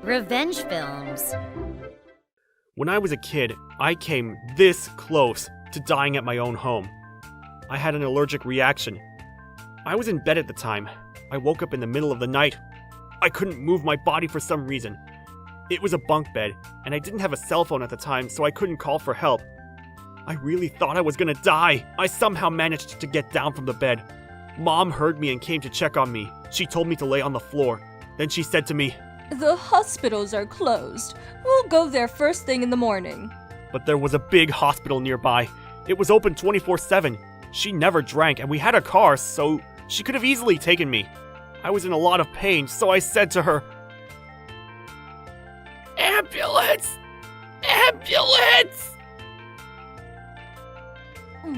Revenge films. When I was a kid, I came this close to dying at my own home. I had an allergic reaction. I was in bed at the time. I woke up in the middle of the night. I couldn't move my body for some reason. It was a bunk bed, and I didn't have a cell phone at the time, so I couldn't call for help. I really thought I was gonna die. I somehow managed to get down from the bed. Mom heard me and came to check on me. She told me to lay on the floor. Then she said to me, "The hospitals are closed. We'll go there first thing in the morning." but there was a big hospital nearby. It was open 24/7. She never drank, and we had a car, so she could have easily taken me. I was in a lot of pain, so I said to her, "Ambulance! Ambulance!"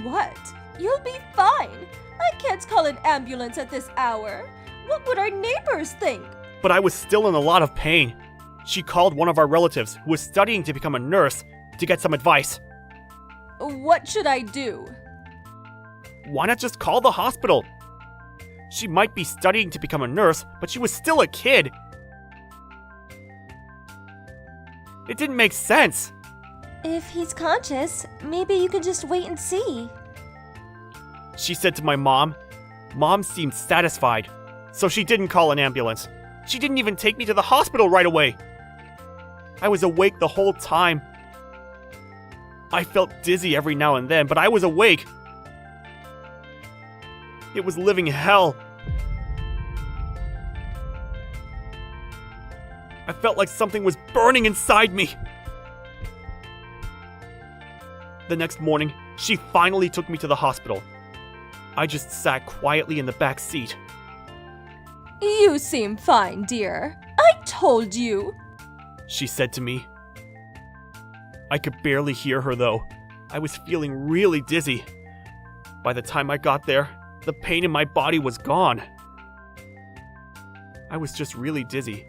What? You'll be fine. I can't call an ambulance at this hour. What would our neighbors think? But I was still in a lot of pain. She called one of our relatives, who was studying to become a nurse, to get some advice. What should I do? Why not just call the hospital? She might be studying to become a nurse, but she was still a kid. It didn't make sense. If he's conscious, maybe you can just wait and see. She said to my mom. Mom seemed satisfied, so she didn't call an ambulance. She didn't even take me to the hospital right away. I was awake the whole time. I felt dizzy every now and then, but I was awake. It was living hell. I felt like something was burning inside me. The next morning, she finally took me to the hospital. I just sat quietly in the back seat. You seem fine, dear. I told you. She said to me. I could barely hear her though. I was feeling really dizzy. By the time I got there, the pain in my body was gone. I was just really dizzy.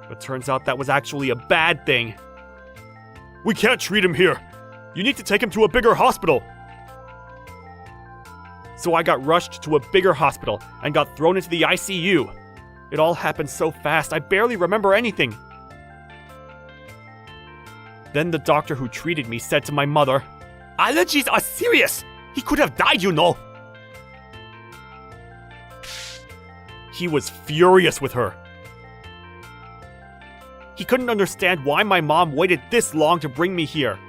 But turns out that was actually a bad thing. "We can't treat him here. You need to take him to a bigger hospital." So I got rushed to a bigger hospital and got thrown into the ICU. It all happened so fast, I barely remember anything. Then the doctor who treated me said to my mother, "Allergies are serious. He could have died, you know." He was furious with her. He couldn't understand why my mom waited this long to bring me here.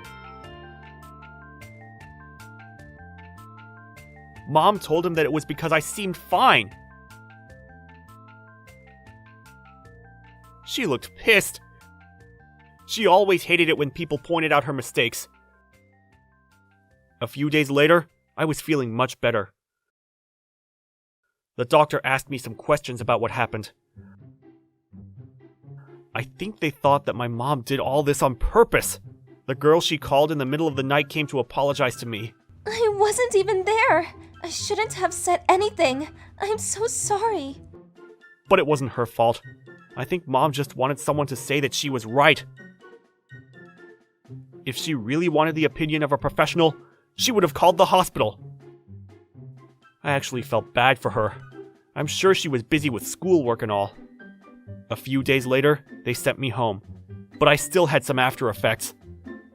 Mom told him that it was because I seemed fine. She looked pissed. She always hated it when people pointed out her mistakes. A few days later, I was feeling much better. The doctor asked me some questions about what happened. I think they thought that my mom did all this on purpose. The girl she called in the middle of the night came to apologize to me. I wasn't even there. I shouldn't have said anything. I'm so sorry. But it wasn't her fault. I think Mom just wanted someone to say that she was right. If she really wanted the opinion of a professional, she would have called the hospital. I actually felt bad for her. I'm sure she was busy with schoolwork and all. A few days later, they sent me home. But I still had some after effects.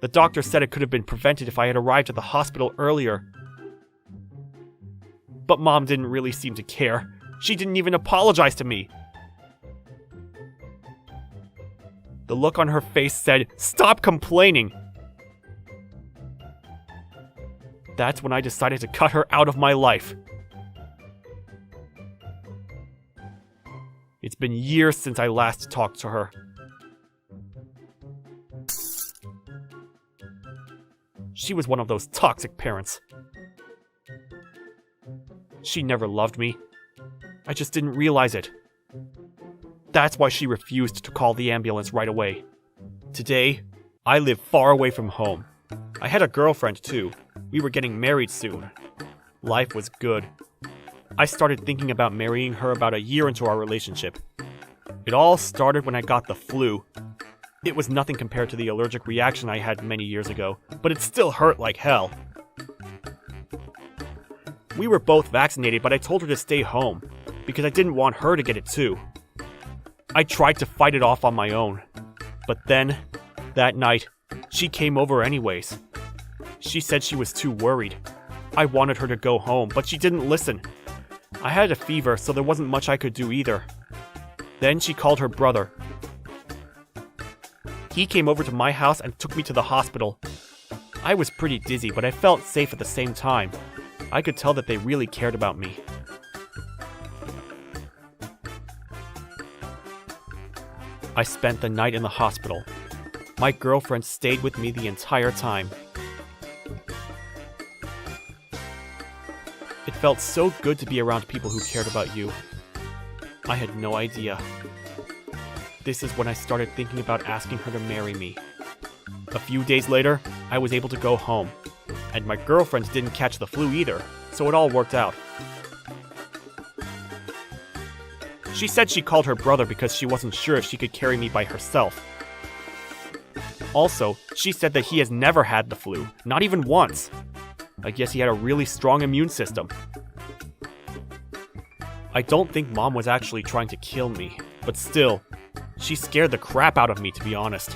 The doctor said it could have been prevented if I had arrived at the hospital earlier. But Mom didn't really seem to care. She didn't even apologize to me. The look on her face said, "Stop complaining." That's when I decided to cut her out of my life. It's been years since I last talked to her. She was one of those toxic parents. She never loved me. I just didn't realize it. That's why she refused to call the ambulance right away. Today, I live far away from home. I had a girlfriend too. We were getting married soon. Life was good. I started thinking about marrying her about a year into our relationship. It all started when I got the flu. It was nothing compared to the allergic reaction I had many years ago, but it still hurt like hell. We were both vaccinated, but I told her to stay home because I didn't want her to get it too. I tried to fight it off on my own, but then, that night, she came over anyways. She said she was too worried. I wanted her to go home, but she didn't listen. I had a fever, so there wasn't much I could do either. Then she called her brother. He came over to my house and took me to the hospital. I was pretty dizzy, but I felt safe at the same time. I could tell that they really cared about me. I spent the night in the hospital. My girlfriend stayed with me the entire time. It felt so good to be around people who cared about you. I had no idea. This is when I started thinking about asking her to marry me. A few days later, I was able to go home. And my girlfriend didn't catch the flu either, so it all worked out. She said she called her brother because she wasn't sure if she could carry me by herself. Also, she said that he has never had the flu, not even once. I guess he had a really strong immune system. I don't think Mom was actually trying to kill me, but still, she scared the crap out of me, to be honest.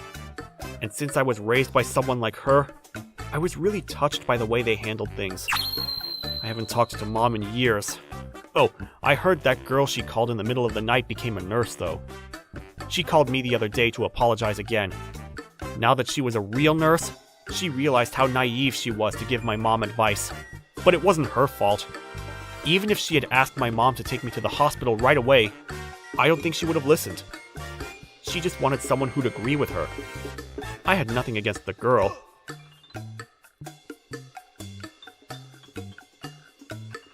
And since I was raised by someone like her, I was really touched by the way they handled things. I haven't talked to Mom in years. Oh, I heard that girl she called in the middle of the night became a nurse, though. She called me the other day to apologize again. Now that she was a real nurse, she realized how naive she was to give my mom advice. But it wasn't her fault. Even if she had asked my mom to take me to the hospital right away, I don't think she would have listened. She just wanted someone who'd agree with her. I had nothing against the girl.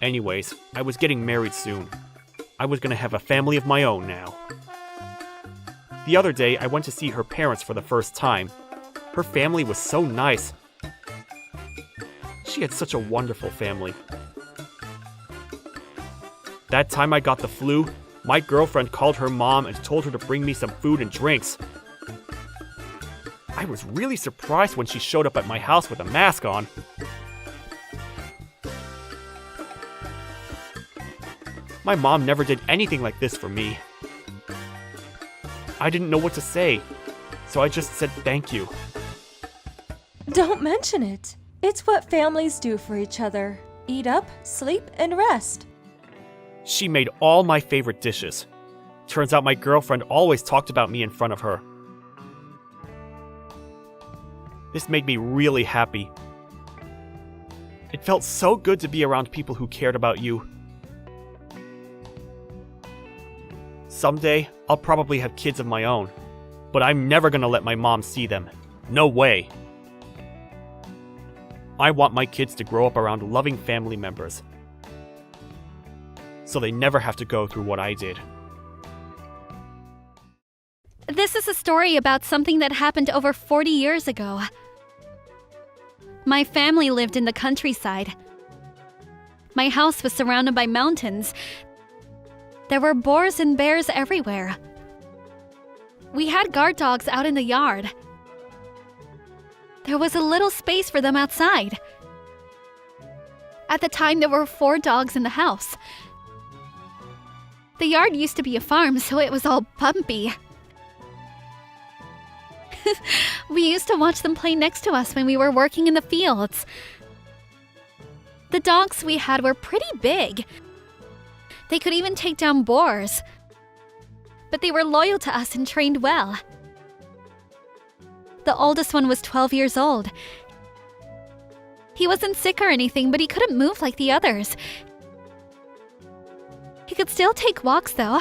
Anyways, I was getting married soon. I was gonna have a family of my own now. The other day, I went to see her parents for the first time. Her family was so nice. She had such a wonderful family. That time I got the flu, my girlfriend called her mom and told her to bring me some food and drinks. I was really surprised when she showed up at my house with a mask on. My mom never did anything like this for me. I didn't know what to say, so I just said thank you. Don't mention it. It's what families do for each other. Eat up, sleep, and rest. She made all my favorite dishes. Turns out my girlfriend always talked about me in front of her. This made me really happy. It felt so good to be around people who cared about you. Someday, I'll probably have kids of my own, but I'm never gonna let my mom see them. No way. I want my kids to grow up around loving family members, so they never have to go through what I did. This is a story about something that happened over 40 years ago. My family lived in the countryside. My house was surrounded by mountains. There were boars and bears everywhere. We had guard dogs out in the yard. There was a little space for them outside. At the time, there were 4 dogs in the house. The yard used to be a farm, so it was all bumpy. We used to watch them play next to us when we were working in the fields. The dogs we had were pretty big. They could even take down boars. But they were loyal to us and trained well. The oldest one was 12 years old. He wasn't sick or anything, but he couldn't move like the others. He could still take walks, though.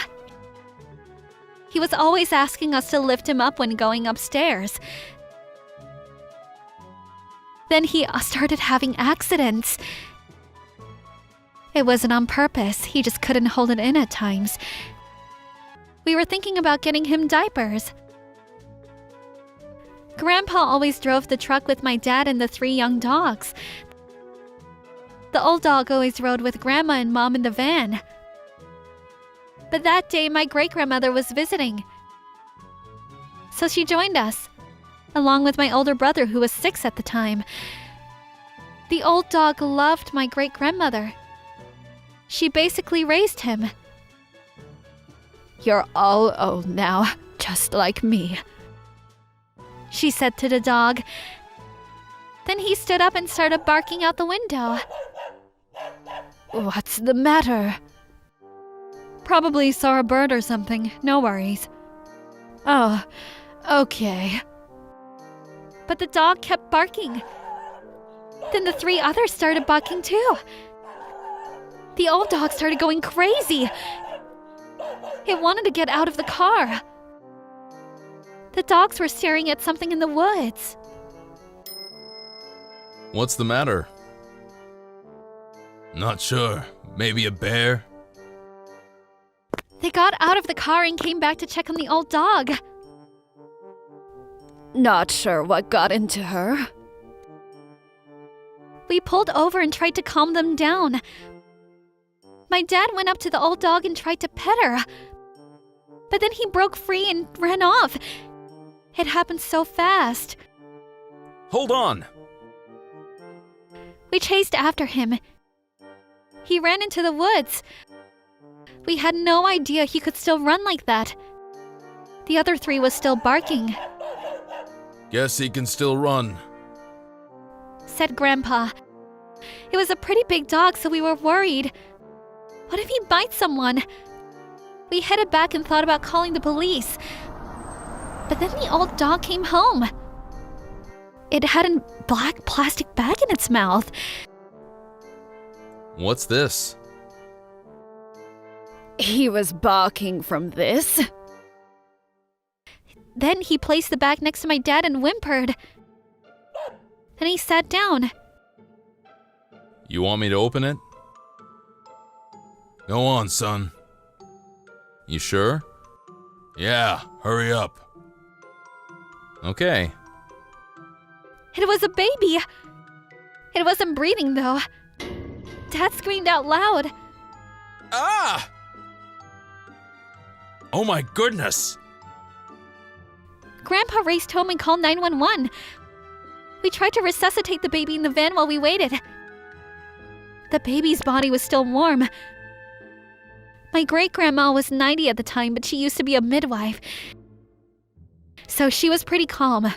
He was always asking us to lift him up when going upstairs. Then he started having accidents. It wasn't on purpose, he just couldn't hold it in at times. We were thinking about getting him diapers. Grandpa always drove the truck with my dad and the 3 young dogs. The old dog always rode with Grandma and Mom in the van. But that day, my great-grandmother was visiting. So she joined us, along with my older brother who was 6 at the time. The old dog loved my great-grandmother. She basically raised him. "You're all old now, just like me," she said to the dog. Then he stood up and started barking out the window. "What's the matter?" "Probably saw a bird or something, no worries." "Oh, okay." But the dog kept barking. Then the 3 others started barking too. The old dog started going crazy. It wanted to get out of the car. The dogs were staring at something in the woods. What's the matter? Not sure. Maybe a bear? They got out of the car and came back to check on the old dog. "Not sure what got into her." We pulled over and tried to calm them down. My dad went up to the old dog and tried to pet her. But then he broke free and ran off. It happened so fast. Hold on! We chased after him. He ran into the woods. We had no idea he could still run like that. The other 3 was still barking, Guess he can still run. said Grandpa. It was a pretty big dog, so we were worried. What if he bites someone? We headed back and thought about calling the police. But then the old dog came home. It had a black plastic bag in its mouth. What's this? "He was barking from this." Then he placed the bag next to my dad and whimpered. Then he sat down. You want me to open it? Go on, son. You sure? Yeah, hurry up. Okay. It was a baby. It wasn't breathing, though. Dad screamed out loud. Ah! Oh my goodness! Grandpa raced home and called 911. We tried to resuscitate the baby in the van while we waited. The baby's body was still warm. My great-grandma was 90 at the time, but she used to be a midwife. So she was pretty calm.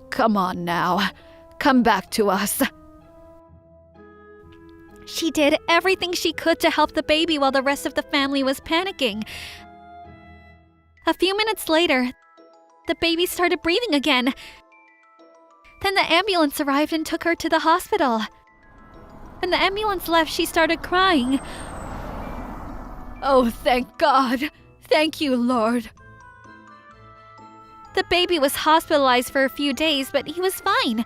"Come on now. Come back to us." She did everything she could to help the baby while the rest of the family was panicking. A few minutes later, the baby started breathing again. Then the ambulance arrived and took her to the hospital. When the ambulance left, she started crying. "Oh, thank God. Thank you, Lord." The baby was hospitalized for a few days, but he was fine.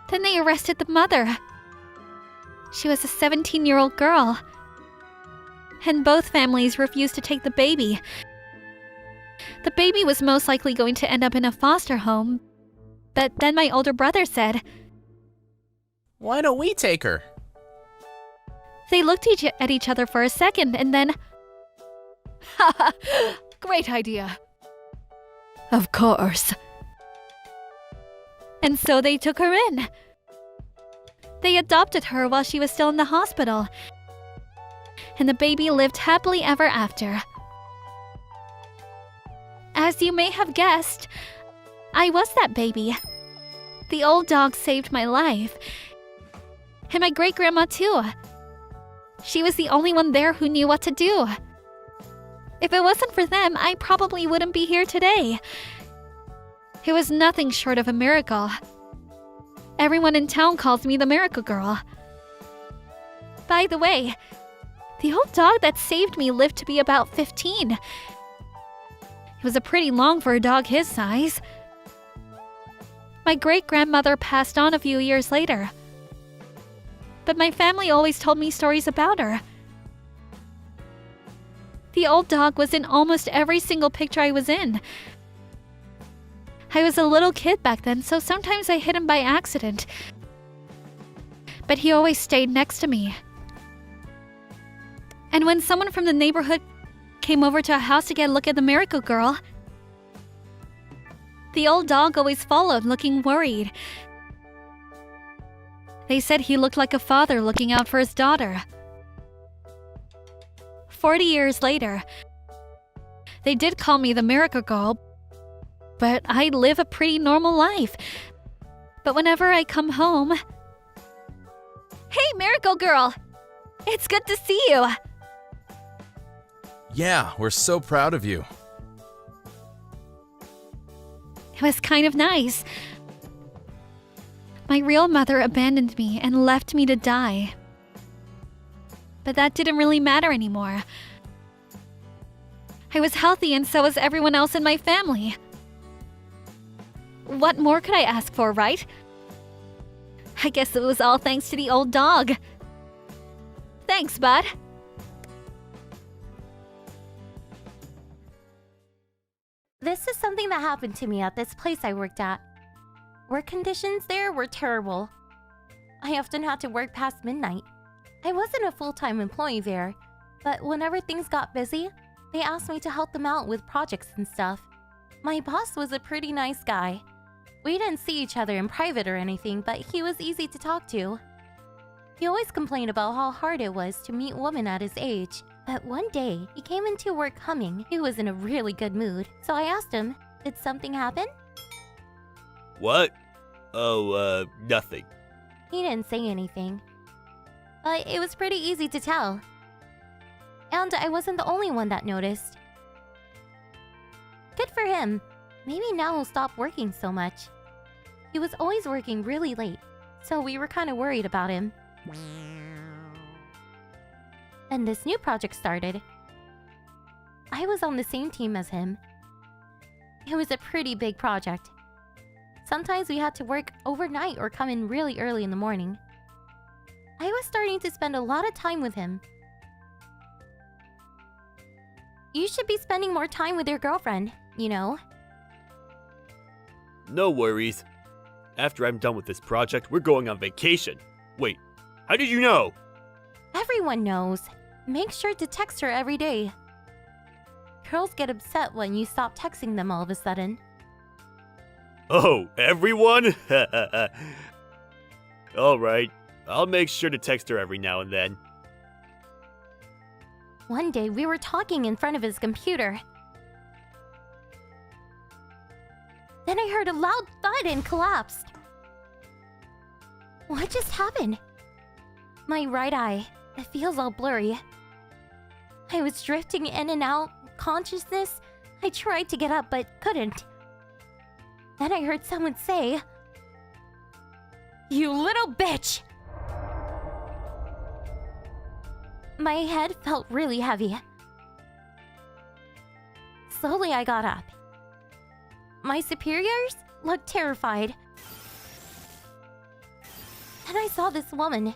Then they arrested the mother. She was a 17-year-old girl. And both families refused to take the baby. The baby was most likely going to end up in a foster home. But then my older brother said, Why don't we take her? They looked at each other for a second and then, "Haha, great idea." "Of course." And so they took her in. They adopted her while she was still in the hospital. And the baby lived happily ever after. As you may have guessed, I was that baby. The old dog saved my life. And my great-grandma too. She was the only one there who knew what to do. If it wasn't for them, I probably wouldn't be here today. It was nothing short of a miracle. Everyone in town calls me the Miracle Girl. By the way, the old dog that saved me lived to be about 15. It was a pretty long for a dog his size. My great-grandmother passed on a few years later. But my family always told me stories about her. The old dog was in almost every single picture I was in. I was a little kid back then, so sometimes I hit him by accident. But he always stayed next to me. And when someone from the neighborhood came over to our house to get a look at the Miracle Girl, the old dog always followed, looking worried. They said he looked like a father looking out for his daughter. 40 years later, they did call me the Miracle Girl, but I live a pretty normal life. But whenever I come home... Hey, Miracle Girl! It's good to see you! Yeah, we're so proud of you. It was kind of nice. My real mother abandoned me and left me to die. But that didn't really matter anymore. I was healthy and so was everyone else in my family. What more could I ask for, right? I guess it was all thanks to the old dog. Thanks, bud. This is something that happened to me at this place I worked at. Work conditions there were terrible. I often had to work past midnight. I wasn't a full-time employee there, but whenever things got busy, they asked me to help them out with projects and stuff. My boss was a pretty nice guy. We didn't see each other in private or anything, but he was easy to talk to. He always complained about how hard it was to meet women at his age. But one day, he came into work humming. He was in a really good mood. So I asked him, did something happen? What? Oh, nothing. He didn't say anything. But it was pretty easy to tell. And I wasn't the only one that noticed. Good for him. Maybe now he'll stop working so much. He was always working really late, so we were kind of worried about him. And this new project started. I was on the same team as him. It was a pretty big project. Sometimes we had to work overnight or come in really early in the morning. I was starting to spend a lot of time with him. You should be spending more time with your girlfriend, you know. No worries. After I'm done with this project, we're going on vacation. Wait, how did you know? Everyone knows. Make sure to text her every day. Girls get upset when you stop texting them all of a sudden. Oh, everyone? Alright, I'll make sure to text her every now and then. One day, we were talking in front of his computer. Then I heard a loud thud and collapsed. What just happened? My right eye. It feels all blurry. I was drifting in and out, consciousness. I tried to get up but couldn't. Then I heard someone say, "You little bitch!" My head felt really heavy. Slowly I got up. My superiors looked terrified. Then I saw this woman.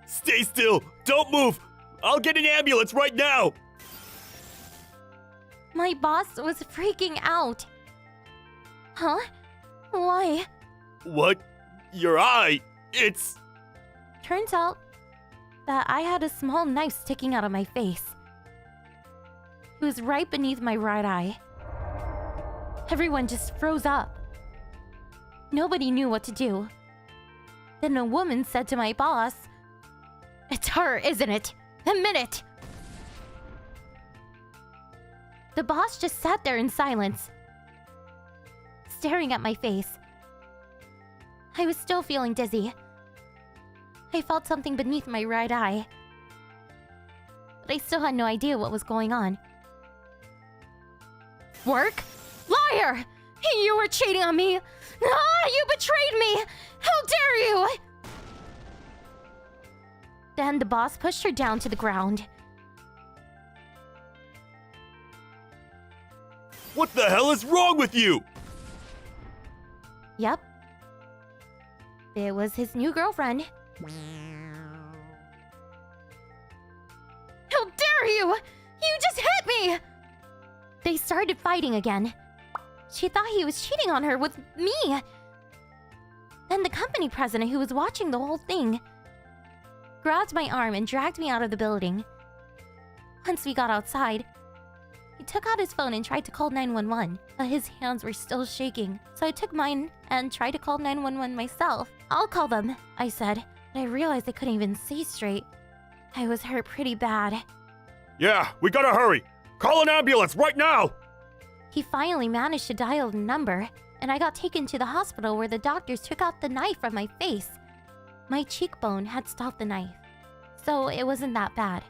Stay still! Don't move! I'll get an ambulance right now! My boss was freaking out. Huh? Why? What? Your eye? It's... Turns out that I had a small knife sticking out of my face. It was right beneath my right eye. Everyone just froze up. Nobody knew what to do. Then a woman said to my boss, "It's her, isn't it? Admit it!" The boss just sat there in silence, staring at my face. I was still feeling dizzy. I felt something beneath my right eye, but I still had no idea what was going on. Work? Liar! You were cheating on me! Ah, you betrayed me! How dare you! Then the boss pushed her down to the ground. What the hell is wrong with you? Yep. It was his new girlfriend. How dare you! You just hit me! They started fighting again. She thought he was cheating on her with me. Then the company president, who was watching the whole thing, grabbed my arm and dragged me out of the building. Once we got outside, he took out his phone and tried to call 911, but his hands were still shaking. So I took mine and tried to call 911 myself. I'll call them, I said, but I realized I couldn't even see straight. I was hurt pretty bad. Yeah, we gotta hurry! Call an ambulance right now! He finally managed to dial the number, and I got taken to the hospital where the doctors took out the knife from my face. My cheekbone had stopped the knife, so it wasn't that bad.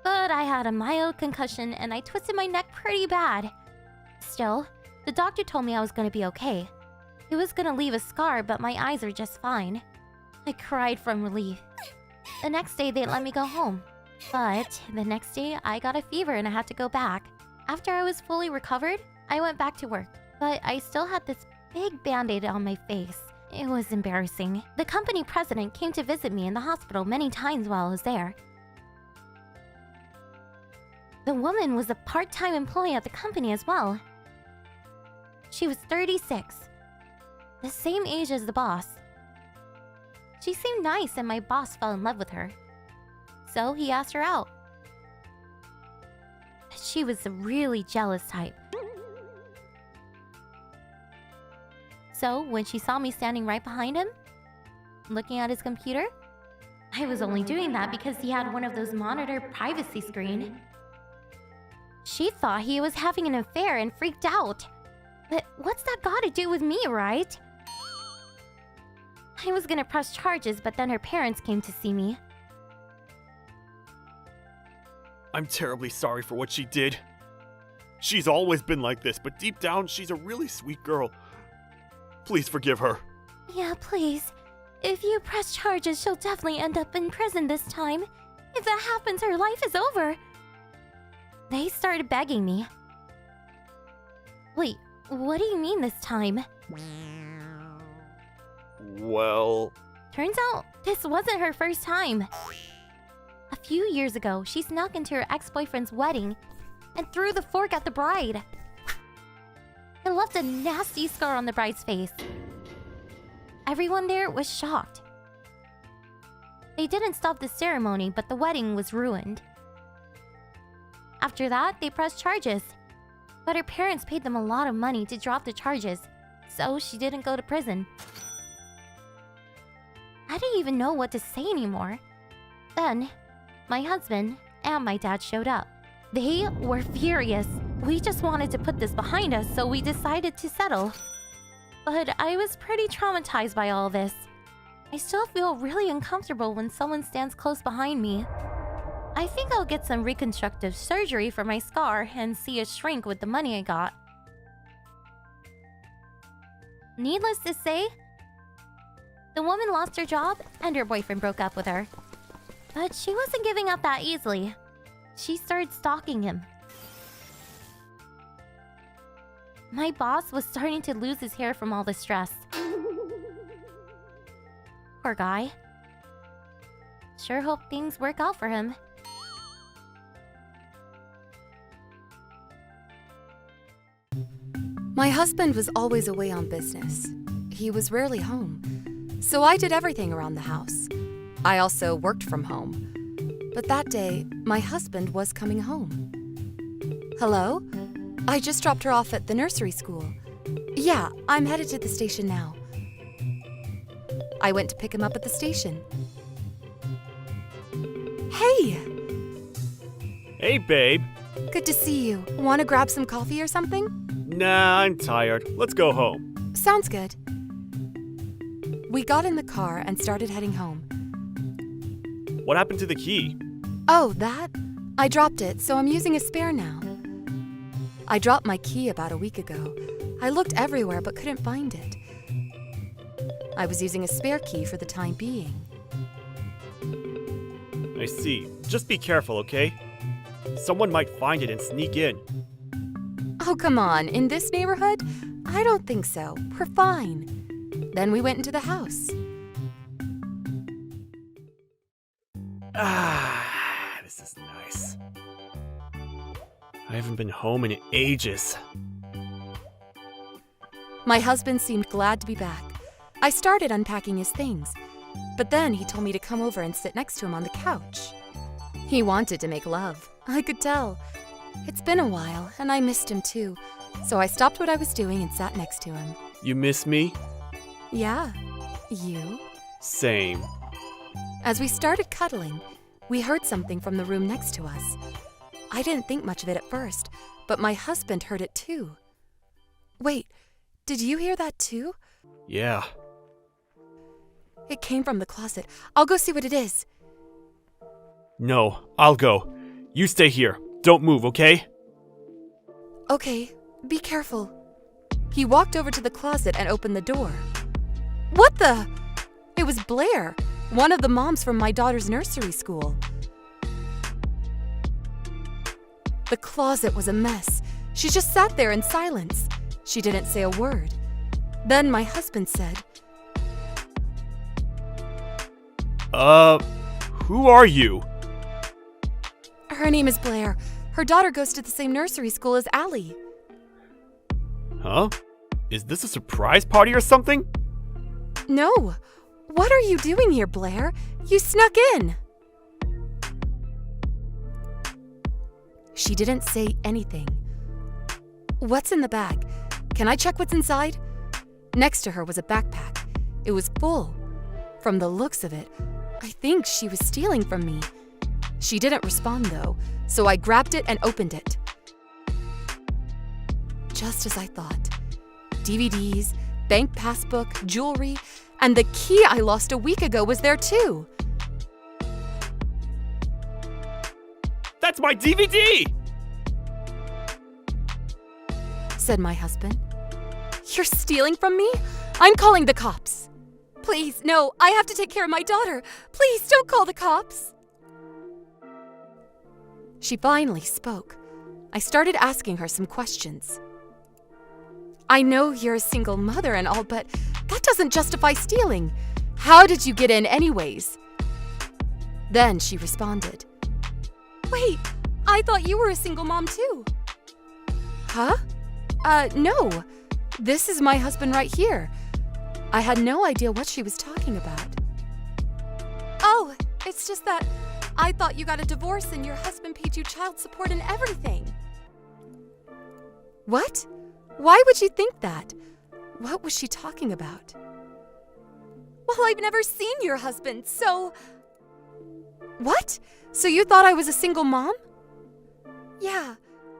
But I had a mild concussion and I twisted my neck pretty bad. Still, the doctor told me I was gonna be okay. It was gonna leave a scar, but my eyes are just fine. I cried from relief. The next day, they let me go home. But the next day, I got a fever and I had to go back. After I was fully recovered, I went back to work. But I still had this big band-aid on my face. It was embarrassing. The company president came to visit me in the hospital many times while I was there. The woman was a part-time employee at the company as well. She was 36, the same age as the boss. She seemed nice and my boss fell in love with her. So he asked her out. She was a really jealous type. So when she saw me standing right behind him, looking at his computer, I was only doing that because he had one of those monitor privacy screens. She thought he was having an affair and freaked out. But what's that got to do with me, right? I was gonna press charges, but then her parents came to see me. I'm terribly sorry for what she did. She's always been like this, but deep down, she's a really sweet girl. Please forgive her. Yeah, please. If you press charges, she'll definitely end up in prison this time. If that happens, her life is over. They started begging me. Wait, what do you mean this time? Well... Turns out, this wasn't her first time. A few years ago, she snuck into her ex-boyfriend's wedding and threw the fork at the bride. It left a nasty scar on the bride's face. Everyone there was shocked. They didn't stop the ceremony, but the wedding was ruined. After that, they pressed charges. But her parents paid them a lot of money to drop the charges, so she didn't go to prison. I didn't even know what to say anymore. Then, my husband and my dad showed up. They were furious. We just wanted to put this behind us, so we decided to settle. But I was pretty traumatized by all this. I still feel really uncomfortable when someone stands close behind me. I think I'll get some reconstructive surgery for my scar and see a shrink with the money I got. Needless to say, the woman lost her job and her boyfriend broke up with her. But she wasn't giving up that easily. She started stalking him. My boss was starting to lose his hair from all the stress. Poor guy. Sure hope things work out for him. My husband was always away on business. He was rarely home. So I did everything around the house. I also worked from home. But that day, my husband was coming home. Hello? I just dropped her off at the nursery school. Yeah, I'm headed to the station now. I went to pick him up at the station. Hey! Hey, babe. Good to see you. Want to grab some coffee or something? Nah, I'm tired. Let's go home. Sounds good. We got in the car and started heading home. What happened to the key? Oh, that? I dropped it, so I'm using a spare now. I dropped my key about a week ago. I looked everywhere but couldn't find it. I was using a spare key for the time being. I see. Just be careful, okay? Someone might find it and sneak in. Oh, come on. In this neighborhood? I don't think so. We're fine. Then we went into the house. Ah, this is nice. I haven't been home in ages. My husband seemed glad to be back. I started unpacking his things, but then he told me to come over and sit next to him on the couch. He wanted to make love. I could tell. It's been a while, and I missed him too, so I stopped what I was doing and sat next to him. You miss me? Yeah, you. Same. As we started cuddling, we heard something from the room next to us. I didn't think much of it at first, but my husband heard it too. Wait, did you hear that too? Yeah. It came from the closet. I'll go see what it is. No, I'll go. You stay here. Don't move, okay? Okay, be careful. He walked over to the closet and opened the door. What the? It was Blair, one of the moms from my daughter's nursery school. The closet was a mess. She just sat there in silence. She didn't say a word. Then my husband said, Who are you? Her name is Blair. Her daughter goes to the same nursery school as Allie. Huh? Is this a surprise party or something? No. What are you doing here, Blair? You snuck in. She didn't say anything. What's in the bag? Can I check what's inside? Next to her was a backpack. It was full. From the looks of it, I think she was stealing from me. She didn't respond though, so I grabbed it and opened it. Just as I thought. DVDs, bank passbook, jewelry, and the key I lost a week ago was there too. That's my DVD! Said my husband. You're stealing from me? I'm calling the cops. Please, no, I have to take care of my daughter. Please don't call the cops. She finally spoke. I started asking her some questions. I know you're a single mother and all, but that doesn't justify stealing. How did you get in anyways? Then she responded. Wait, I thought you were a single mom too. Huh? No. This is my husband right here. I had no idea what she was talking about. Oh, it's just that I thought you got a divorce and your husband paid you child support and everything. What? Why would you think that? What was she talking about? Well, I've never seen your husband, so... What? So you thought I was a single mom? Yeah,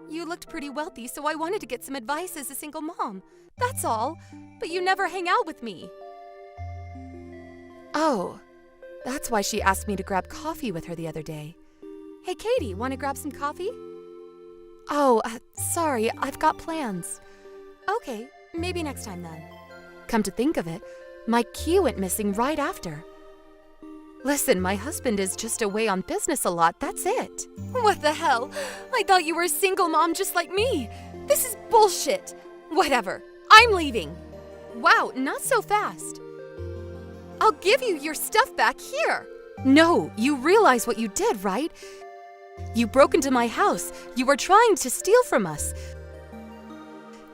you looked pretty wealthy, so I wanted to get some advice as a single mom. That's all. But you never hang out with me. Oh, that's why she asked me to grab coffee with her the other day. Hey, Katie, want to grab some coffee? Oh, sorry, I've got plans. Okay, maybe next time then. Come to think of it, my key went missing right after. Listen, my husband is just away on business a lot, that's it. What the hell? I thought you were a single mom just like me. This is bullshit. Whatever, I'm leaving. Wow, not so fast. I'll give you your stuff back here. No, you realize what you did, right? You broke into my house. You were trying to steal from us.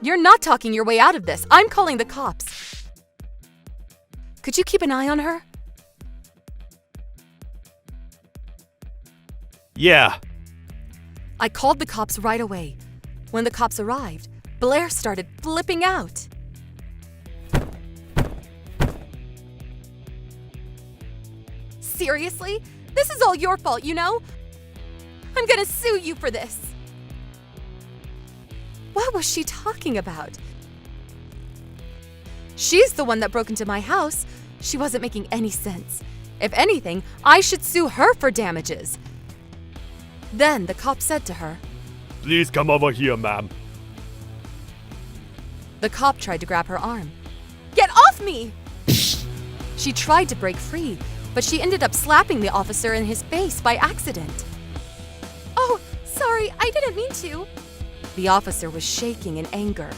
You're not talking your way out of this. I'm calling the cops. Could you keep an eye on her? Yeah. I called the cops right away. When the cops arrived, Blair started flipping out. Seriously? This is all your fault, you know? I'm gonna sue you for this. What was she talking about? She's the one that broke into my house. She wasn't making any sense. If anything, I should sue her for damages. Then the cop said to her, Please come over here, ma'am. The cop tried to grab her arm. Get off me! She tried to break free, but she ended up slapping the officer in his face by accident. Oh, sorry, I didn't mean to. The officer was shaking in anger.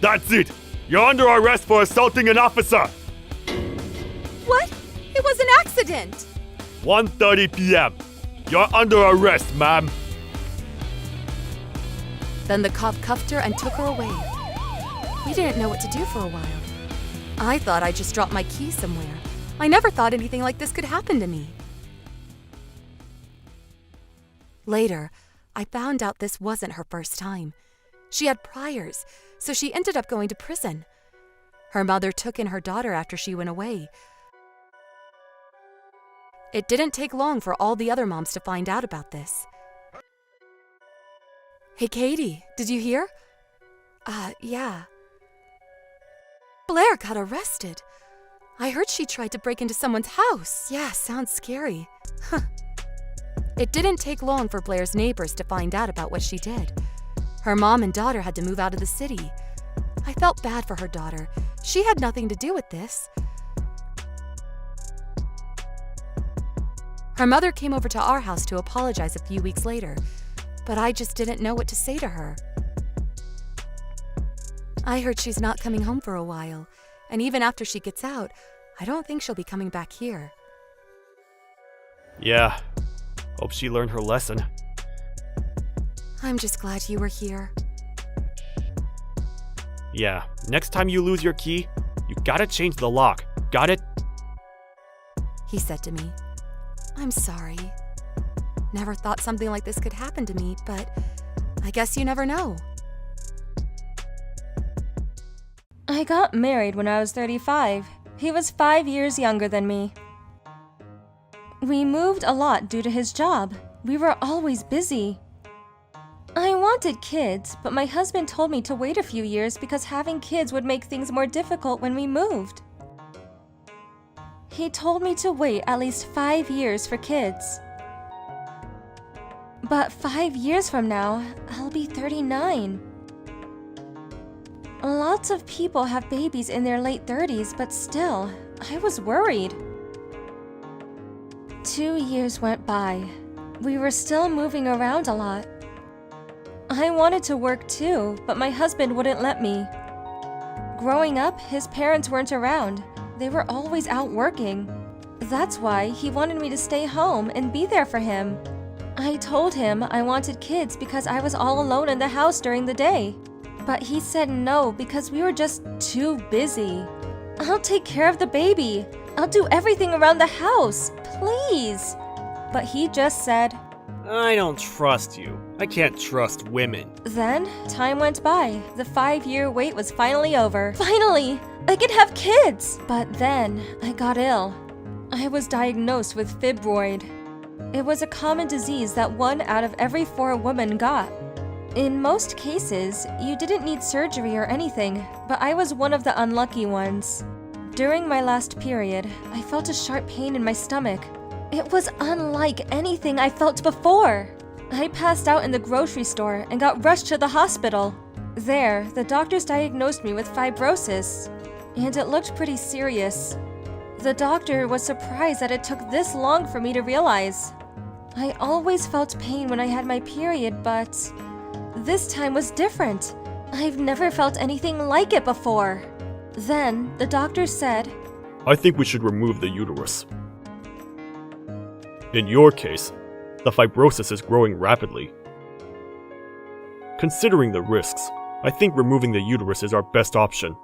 That's it! You're under arrest for assaulting an officer! What? It was an accident! 1:30 p.m. You're under arrest, ma'am. Then the cop cuffed her and took her away. We didn't know what to do for a while. I thought I just dropped my key somewhere. I never thought anything like this could happen to me. Later, I found out this wasn't her first time. She had priors, so she ended up going to prison. Her mother took in her daughter after she went away. It didn't take long for all the other moms to find out about this. Hey, Katie, did you hear? Yeah. Blair got arrested. I heard she tried to break into someone's house. Yeah, sounds scary. Huh. It didn't take long for Blair's neighbors to find out about what she did. Her mom and daughter had to move out of the city. I felt bad for her daughter. She had nothing to do with this. Her mother came over to our house to apologize a few weeks later, but I just didn't know what to say to her. I heard she's not coming home for a while, and even after she gets out, I don't think she'll be coming back here. Yeah, hope she learned her lesson. I'm just glad you were here. Yeah, next time you lose your key, you gotta change the lock. Got it? He said to me. I'm sorry. Never thought something like this could happen to me, but I guess you never know. I got married when I was 35. He was 5 years younger than me. We moved a lot due to his job. We were always busy. I wanted kids, but my husband told me to wait a few years because having kids would make things more difficult when we moved. He told me to wait at least 5 years for kids. But 5 years from now, I'll be 39. Lots of people have babies in their late 30s, but still, I was worried. 2 years went by. We were still moving around a lot. I wanted to work too, but my husband wouldn't let me. Growing up, his parents weren't around. They were always out working. That's why he wanted me to stay home and be there for him. I told him I wanted kids because I was all alone in the house during the day. But he said no because we were just too busy. I'll take care of the baby. I'll do everything around the house, please. But he just said, I don't trust you. I can't trust women. Then, time went by. The 5-year wait was finally over. Finally! I could have kids! But then, I got ill. I was diagnosed with fibroid. It was a common disease that 1 out of every 4 women got. In most cases, you didn't need surgery or anything, but I was one of the unlucky ones. During my last period, I felt a sharp pain in my stomach. It was unlike anything I felt before. I passed out in the grocery store and got rushed to the hospital. There, the doctors diagnosed me with fibrosis, and it looked pretty serious. The doctor was surprised that it took this long for me to realize. I always felt pain when I had my period, but this time was different. I've never felt anything like it before. Then, the doctor said, I think we should remove the uterus. In your case, the fibrosis is growing rapidly. Considering the risks, I think removing the uterus is our best option.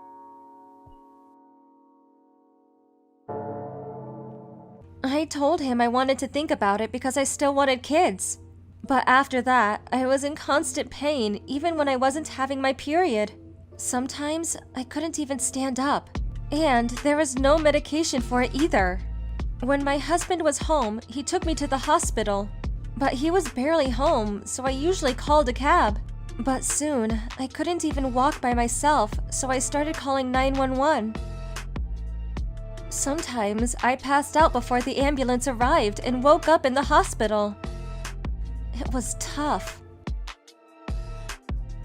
I told him I wanted to think about it because I still wanted kids. But after that, I was in constant pain even when I wasn't having my period. Sometimes I couldn't even stand up, and there was no medication for it either. When my husband was home, he took me to the hospital. But he was barely home, so I usually called a cab. But soon, I couldn't even walk by myself, so I started calling 911. Sometimes I passed out before the ambulance arrived and woke up in the hospital. It was tough.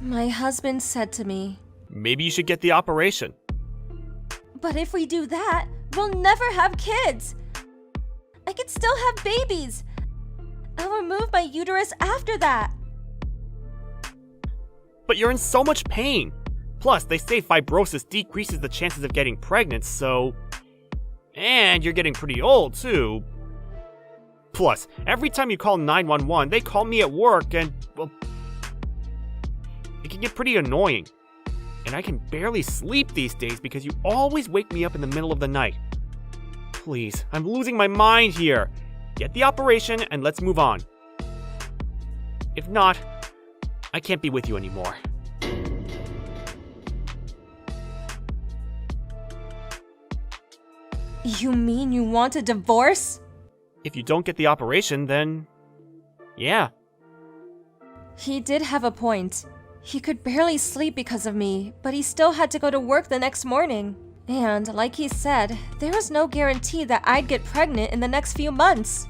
My husband said to me, Maybe you should get the operation. But if we do that, we'll never have kids. I could still have babies. I'll remove my uterus after that. But you're in so much pain. Plus, they say fibrosis decreases the chances of getting pregnant, so... And you're getting pretty old, too. Plus, every time you call 911, they call me at work and, well... It can get pretty annoying. And I can barely sleep these days because you always wake me up in the middle of the night. Please, I'm losing my mind here. Get the operation and let's move on. If not, I can't be with you anymore. You mean you want a divorce? If you don't get the operation, then... yeah. He did have a point. He could barely sleep because of me, but he still had to go to work the next morning. And, like he said, there was no guarantee that I'd get pregnant in the next few months.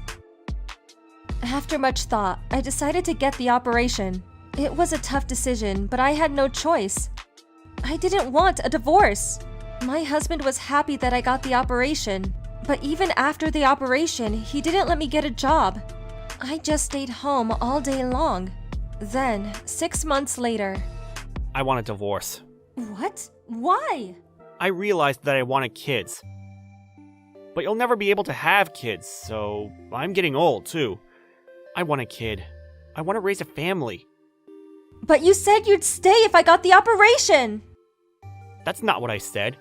After much thought, I decided to get the operation. It was a tough decision, but I had no choice. I didn't want a divorce. My husband was happy that I got the operation, but even after the operation, he didn't let me get a job. I just stayed home all day long. Then, 6 months later... I want a divorce. What? Why? I realized that I wanted kids. But you'll never be able to have kids, so I'm getting old, too. I want a kid. I want to raise a family. But you said you'd stay if I got the operation! That's not what I said.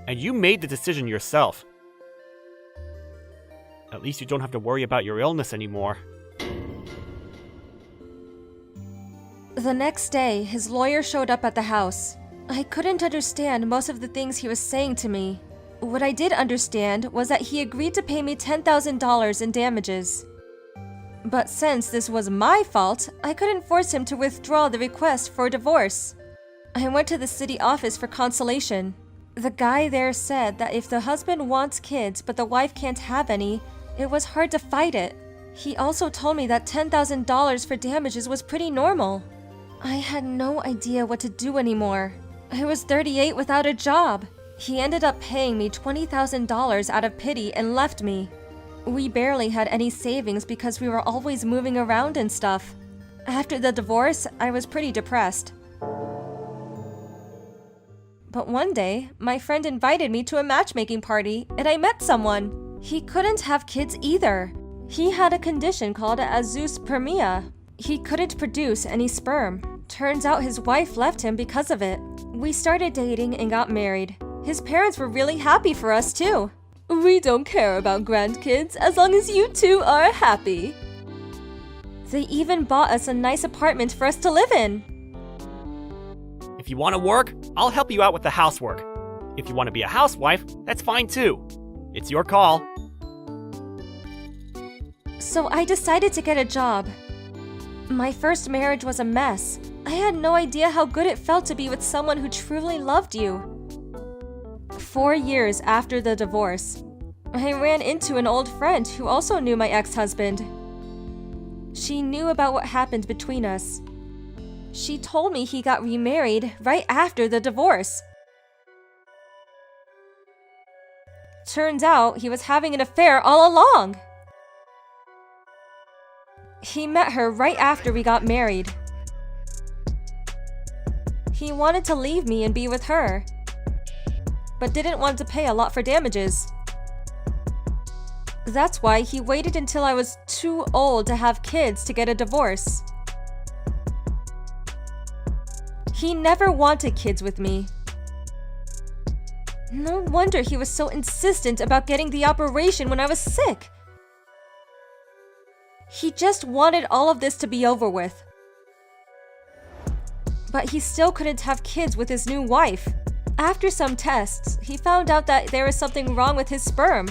And you made the decision yourself. At least you don't have to worry about your illness anymore. The next day, his lawyer showed up at the house. I couldn't understand most of the things he was saying to me. What I did understand was that he agreed to pay me $10,000 in damages. But since this was my fault, I couldn't force him to withdraw the request for divorce. I went to the city office for consultation. The guy there said that if the husband wants kids but the wife can't have any, it was hard to fight it. He also told me that $10,000 for damages was pretty normal. I had no idea what to do anymore. I was 38 without a job. He ended up paying me $20,000 out of pity and left me. We barely had any savings because we were always moving around and stuff. After the divorce, I was pretty depressed. But one day, my friend invited me to a matchmaking party, and I met someone. He couldn't have kids either. He had a condition called azoospermia. He couldn't produce any sperm. Turns out his wife left him because of it. We started dating and got married. His parents were really happy for us too. We don't care about grandkids as long as you two are happy. They even bought us a nice apartment for us to live in. If you want to work, I'll help you out with the housework. If you want to be a housewife, that's fine too. It's your call. So I decided to get a job. My first marriage was a mess. I had no idea how good it felt to be with someone who truly loved you. 4 years after the divorce, I ran into an old friend who also knew my ex-husband. She knew about what happened between us. She told me he got remarried right after the divorce. Turns out he was having an affair all along. He met her right after we got married. He wanted to leave me and be with her, but didn't want to pay a lot for damages. That's why he waited until I was too old to have kids to get a divorce. He never wanted kids with me. No wonder he was so insistent about getting the operation when I was sick. He just wanted all of this to be over with. But he still couldn't have kids with his new wife. After some tests, he found out that there was something wrong with his sperm.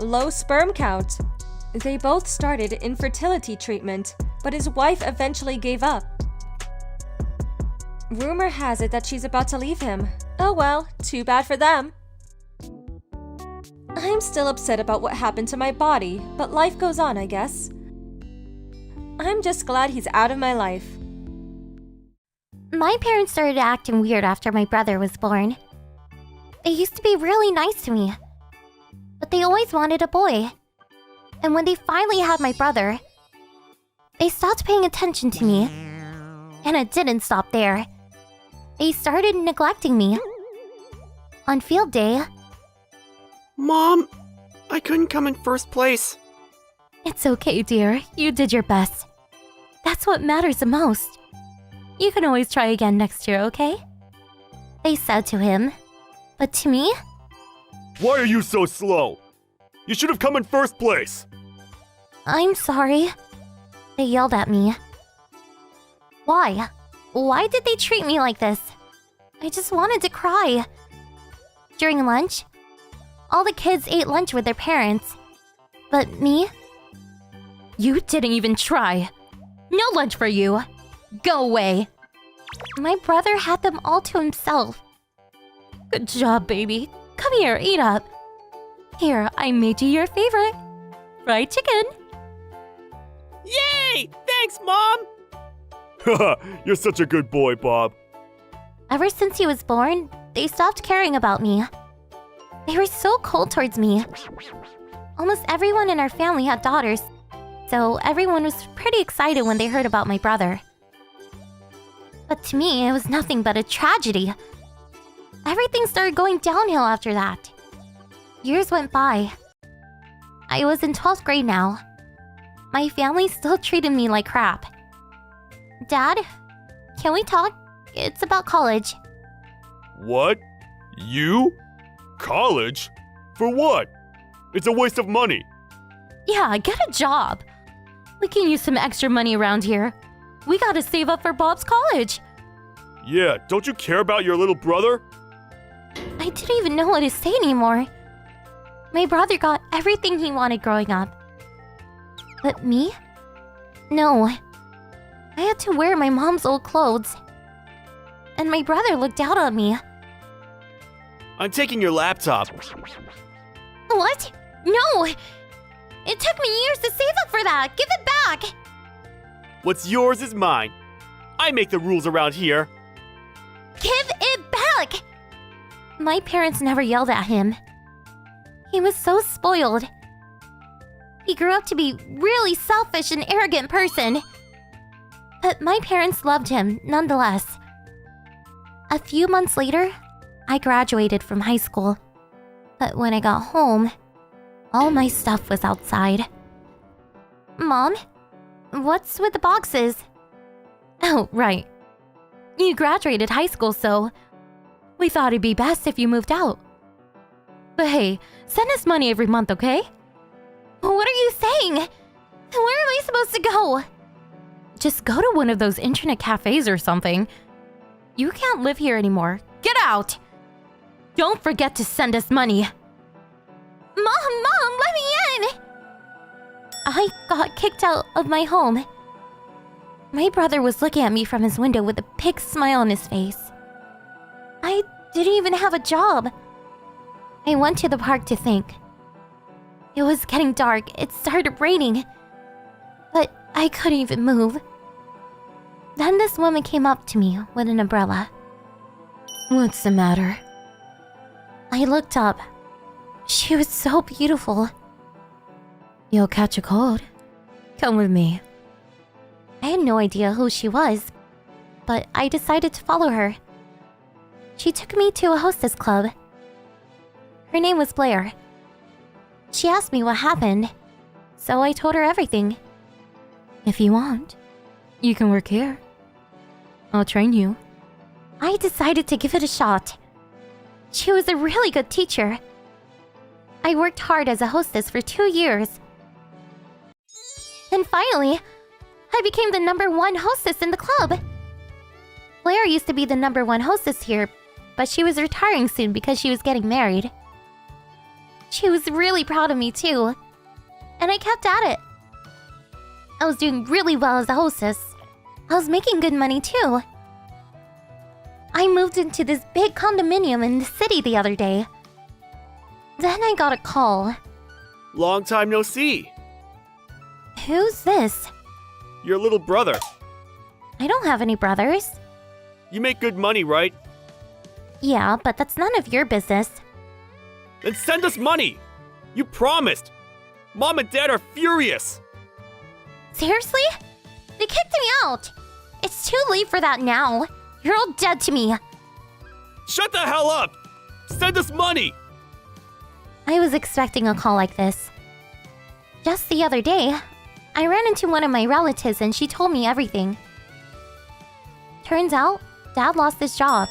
Low sperm count. They both started infertility treatment, but his wife eventually gave up. Rumor has it that she's about to leave him. Oh well, too bad for them. I'm still upset about what happened to my body, but life goes on, I guess. I'm just glad he's out of my life. My parents started acting weird after my brother was born. They used to be really nice to me, but they always wanted a boy. And when they finally had my brother, they stopped paying attention to me. And it didn't stop there. They started neglecting me. On field day... Mom, I couldn't come in first place. It's okay, dear. You did your best. That's what matters the most. You can always try again next year, okay? They said to him. But to me? Why are you so slow? You should have come in first place. I'm sorry. They yelled at me. Why? Why did they treat me like this? I just wanted to cry. during lunch. All the kids ate lunch with their parents. But me? You didn't even try. No lunch for you. Go away. My brother had them all to himself. Good job, baby. Come here, eat up. Here, I made you your favorite. Fried chicken. Yay! Thanks, Mom! You're such a good boy, Bob. Ever since he was born, they stopped caring about me. They were so cold towards me. Almost everyone in our family had daughters, so everyone was pretty excited when they heard about my brother. But to me, it was nothing but a tragedy. Everything started going downhill after that. Years went by. I was in 12th grade now. My family still treated me like crap. Dad, can we talk? It's about college. What? You? College? For what? It's a waste of money. Yeah, get a job. We can use some extra money around here. We gotta save up for Bob's college. Yeah, don't you care about your little brother? I didn't even know what to say anymore. My brother got everything he wanted growing up. But me? No. I had to wear my mom's old clothes. And my brother looked out on me. I'm taking your laptop. What? No! It took me years to save up for that! Give it back! What's yours is mine. I make the rules around here. Give it back! My parents never yelled at him. He was so spoiled. He grew up to be really selfish and arrogant person. But my parents loved him nonetheless. A few months later, I graduated from high school. But when I got home, all my stuff was outside. Mom, what's with the boxes? Oh, right. You graduated high school, so we thought it'd be best if you moved out. But hey, send us money every month, okay? What are you saying? Where am I supposed to go? Just go to one of those internet cafes or something. You can't live here anymore. Get out! Don't forget to send us money. Mom, let me in! I got kicked out of my home. My brother was looking at me from his window with a big smile on his face. I didn't even have a job. I went to the park to think. It was getting dark. It started raining. But I couldn't even move. Then this woman came up to me with an umbrella. What's the matter? I looked up. She was so beautiful. You'll catch a cold. Come with me. I had no idea who she was, but I decided to follow her. She took me to a hostess club. Her name was Blair. She asked me what happened, so I told her everything. If you want, you can work here. I'll train you. I decided to give it a shot. She was a really good teacher. I worked hard as a hostess for 2 years. And finally, I became the #1 hostess in the club. Blair used to be the #1 hostess here, but she was retiring soon because she was getting married. She was really proud of me too, and I kept at it. I was doing really well as a hostess. I was making good money too. I moved into this big condominium in the city the other day. Then I got a call. Long time no see. Who's this? Your little brother. I don't have any brothers. You make good money, right? Yeah, but that's none of your business. Then send us money! You promised! Mom and Dad are furious! Seriously? They kicked me out. It's too late for that now. You're all dead to me. Shut the hell up! Send us money! I was expecting a call like this. Just the other day, I ran into one of my relatives and she told me everything. Turns out, Dad lost his job.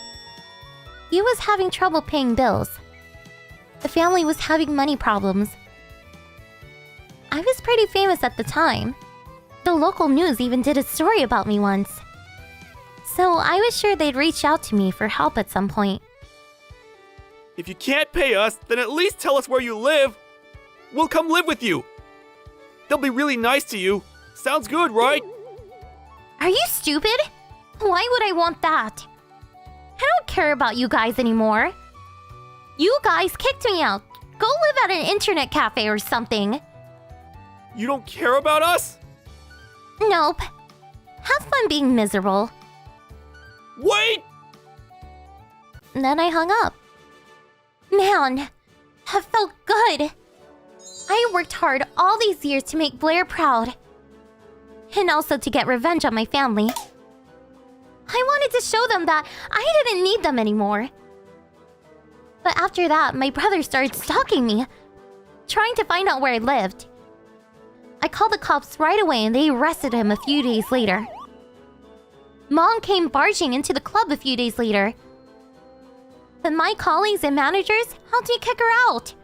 He was having trouble paying bills. The family was having money problems. I was pretty famous at the time. The local news even did a story about me once. So I was sure they'd reach out to me for help at some point. If you can't pay us, then at least tell us where you live. We'll come live with you. They'll be really nice to you. Sounds good, right? Are you stupid? Why would I want that? I don't care about you guys anymore. You guys kicked me out. Go live at an internet cafe or something. You don't care about us? Nope. Have fun being miserable. Wait! And then I hung up. Man, that felt good. I worked hard all these years to make Blair proud. And also to get revenge on my family. I wanted to show them that I didn't need them anymore. But after that, my brother started stalking me, trying to find out where I lived. I called the cops right away and they arrested him a few days later. Mom came barging into the club a few days later. But my colleagues and managers helped me kick her out.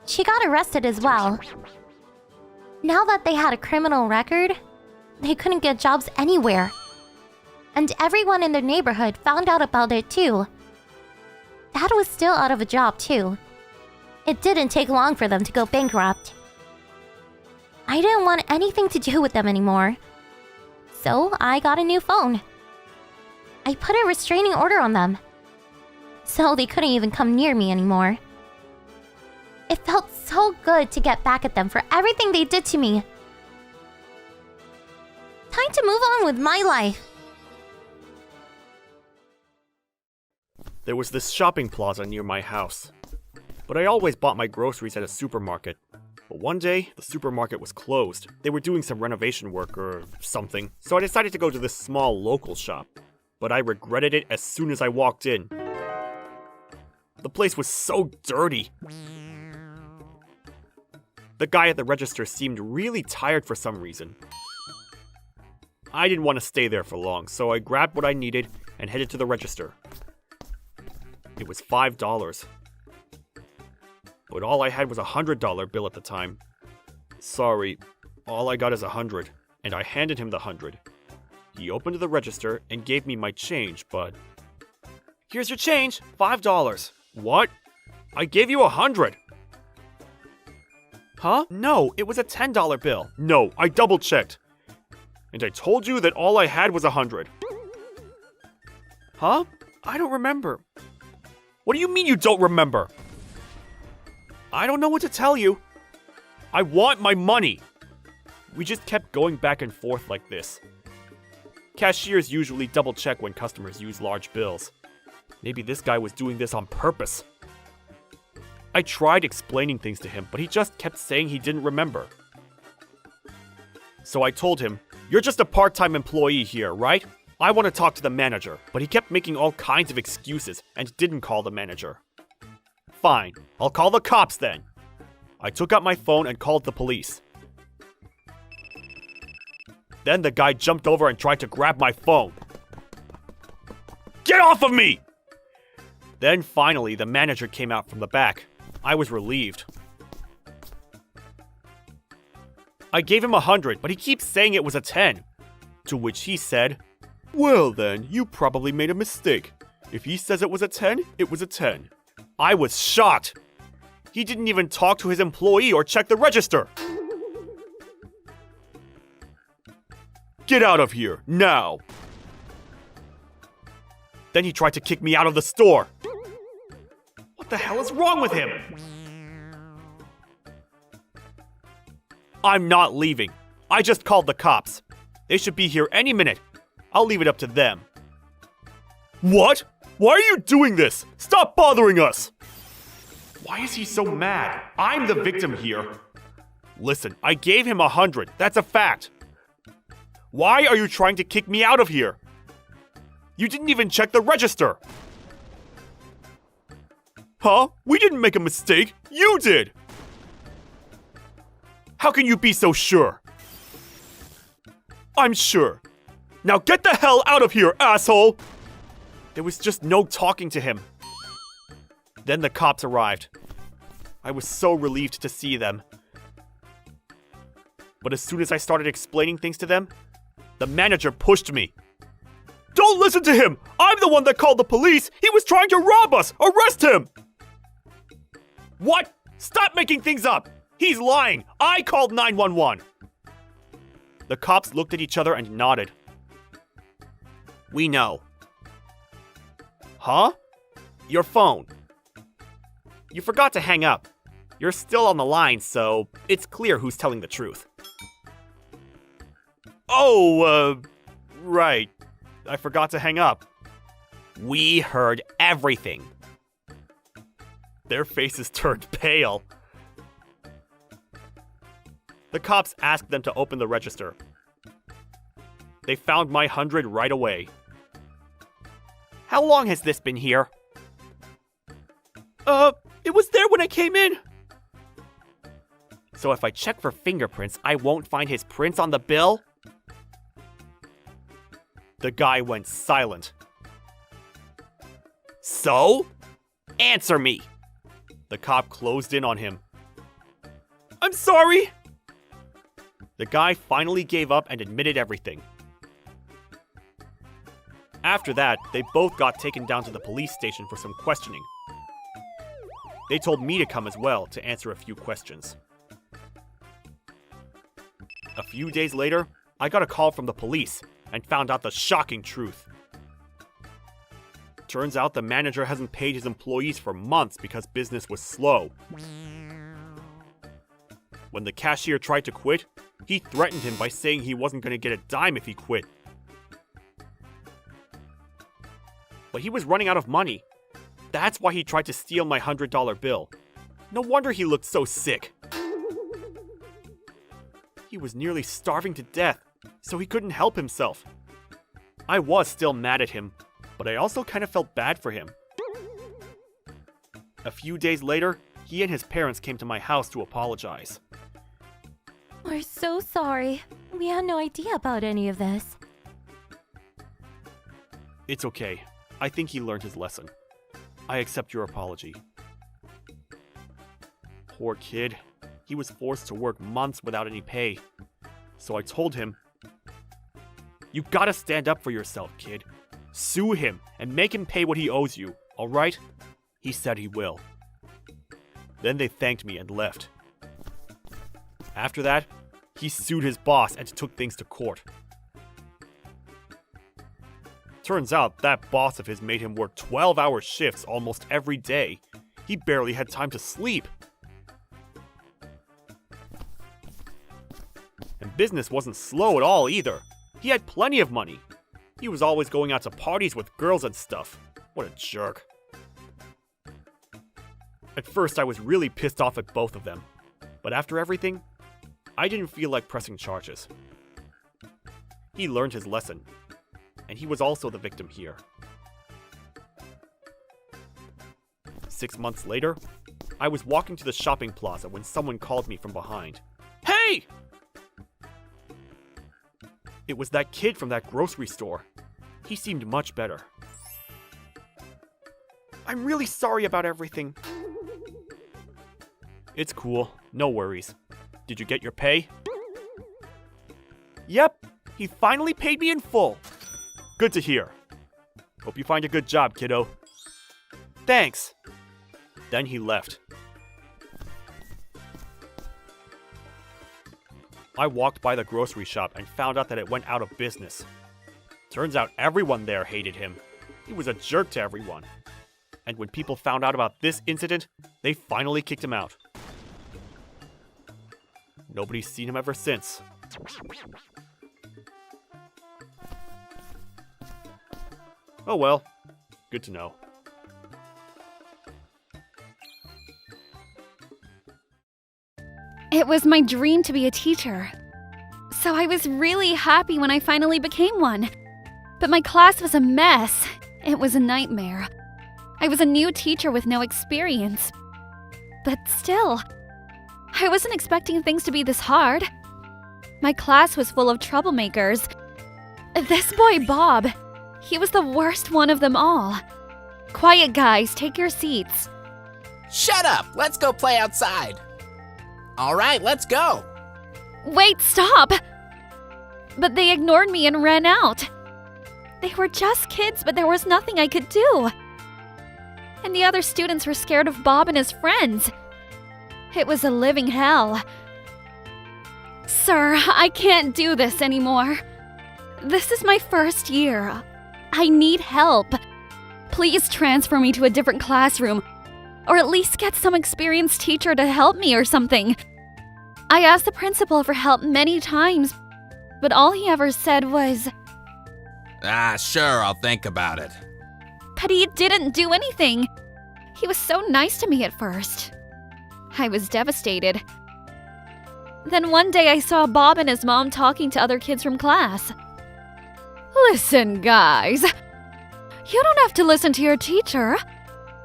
She got arrested as well. Now that they had a criminal record, they couldn't get jobs anywhere. And everyone in their neighborhood found out about it too. Dad was still out of a job too. It didn't take long for them to go bankrupt. I didn't want anything to do with them anymore. So I got a new phone. I put a restraining order on them. So they couldn't even come near me anymore. It felt so good to get back at them for everything they did to me. Time to move on with my life. There was this shopping plaza near my house. But I always bought my groceries at a supermarket. But one day, the supermarket was closed. They were doing some renovation work or something. So I decided to go to this small local shop. But I regretted it as soon as I walked in. The place was so dirty. The guy at the register seemed really tired for some reason. I didn't want to stay there for long, so I grabbed what I needed and headed to the register. It was $5. But all I had was a $100 bill at the time. Sorry, all I got is $100, and I handed him the $100. He opened the register and gave me my change, but... Here's your change, $5. What? I gave you $100. Huh? No, it was a $10 bill. No, I double-checked. And I told you that all I had was $100. Huh? I don't remember. What do you mean you don't remember? I don't know what to tell you. I want my money. We just kept going back and forth like this. Cashiers usually double-check when customers use large bills. Maybe this guy was doing this on purpose. I tried explaining things to him, but he just kept saying he didn't remember. So I told him, "You're just a part-time employee here, right? I want to talk to the manager," but he kept making all kinds of excuses and didn't call the manager. Fine, I'll call the cops then. I took out my phone and called the police. Then the guy jumped over and tried to grab my phone. Get off of me! Then finally, the manager came out from the back. I was relieved. I gave him $100, but he keeps saying it was a 10. To which he said, "Well then, you probably made a mistake. If he says it was a 10, it was a 10. I was shocked. He didn't even talk to his employee or check the register. Get out of here, now! Then he tried to kick me out of the store. What the hell is wrong with him? I'm not leaving. I just called the cops. They should be here any minute. I'll leave it up to them. What? Why are you doing this? Stop bothering us! Why is he so mad? I'm the victim here. Listen, I gave him $100. That's a fact. Why are you trying to kick me out of here? You didn't even check the register. Huh? We didn't make a mistake. You did. How can you be so sure? I'm sure. Now get the hell out of here, asshole! There was just no talking to him. Then the cops arrived. I was so relieved to see them. But as soon as I started explaining things to them, the manager pushed me. Don't listen to him! I'm the one that called the police! He was trying to rob us! Arrest him! What? Stop making things up! He's lying! I called 911! The cops looked at each other and nodded. We know. Huh? Your phone. You forgot to hang up. You're still on the line, so it's clear who's telling the truth. Oh, right. I forgot to hang up. We heard everything. Their faces turned pale. The cops asked them to open the register. They found my 100 right away. How long has this been here? It was there when I came in. So if I check for fingerprints, I won't find his prints on the bill? The guy went silent. So? Answer me! The cop closed in on him. I'm sorry! The guy finally gave up and admitted everything. After that, they both got taken down to the police station for some questioning. They told me to come as well to answer a few questions. A few days later, I got a call from the police and found out the shocking truth. Turns out the manager hasn't paid his employees for months because business was slow. When the cashier tried to quit, he threatened him by saying he wasn't going to get a dime if he quit. But he was running out of money. That's why he tried to steal my $100 bill. No wonder he looked so sick. He was nearly starving to death, so he couldn't help himself. I was still mad at him, but I also kind of felt bad for him. A few days later, he and his parents came to my house to apologize. We're so sorry. We had no idea about any of this. It's okay. I think he learned his lesson. I accept your apology. Poor kid. He was forced to work months without any pay. So I told him, you gotta stand up for yourself, kid. Sue him and make him pay what he owes you, alright? He said he will. Then they thanked me and left. After that, he sued his boss and took things to court. Turns out that boss of his made him work 12-hour shifts almost every day. He barely had time to sleep. And business wasn't slow at all either. He had plenty of money. He was always going out to parties with girls and stuff. What a jerk. At first, I was really pissed off at both of them. But after everything, I didn't feel like pressing charges. He learned his lesson. And he was also the victim here. 6 months later, I was walking to the shopping plaza when someone called me from behind. Hey! It was that kid from that grocery store. He seemed much better. I'm really sorry about everything. It's cool. No worries. Did you get your pay? Yep. He finally paid me in full. Good to hear. Hope you find a good job, kiddo. Thanks. Then he left. I walked by the grocery shop and found out that it went out of business. Turns out everyone there hated him. He was a jerk to everyone. And when people found out about this incident, they finally kicked him out. Nobody's seen him ever since. Oh well, good to know. It was my dream to be a teacher. So I was really happy when I finally became one. But my class was a mess. It was a nightmare. I was a new teacher with no experience. But still, I wasn't expecting things to be this hard. My class was full of troublemakers. This boy, Bob, he was the worst one of them all. Quiet, guys, take your seats. Shut up! Let's go play outside. All right, let's go. Wait, stop! But they ignored me and ran out. They were just kids, but there was nothing I could do. And the other students were scared of Bob and his friends. It was a living hell. Sir, I can't do this anymore. This is my first year. I need help. Please transfer me to a different classroom, or at least get some experienced teacher to help me or something. I asked the principal for help many times, but all he ever said was, Sure, I'll think about it. but he didn't do anything. He was so nice to me at first. I was devastated. Then one day I saw Bob and his mom talking to other kids from class. Listen, guys. You don't have to listen to your teacher.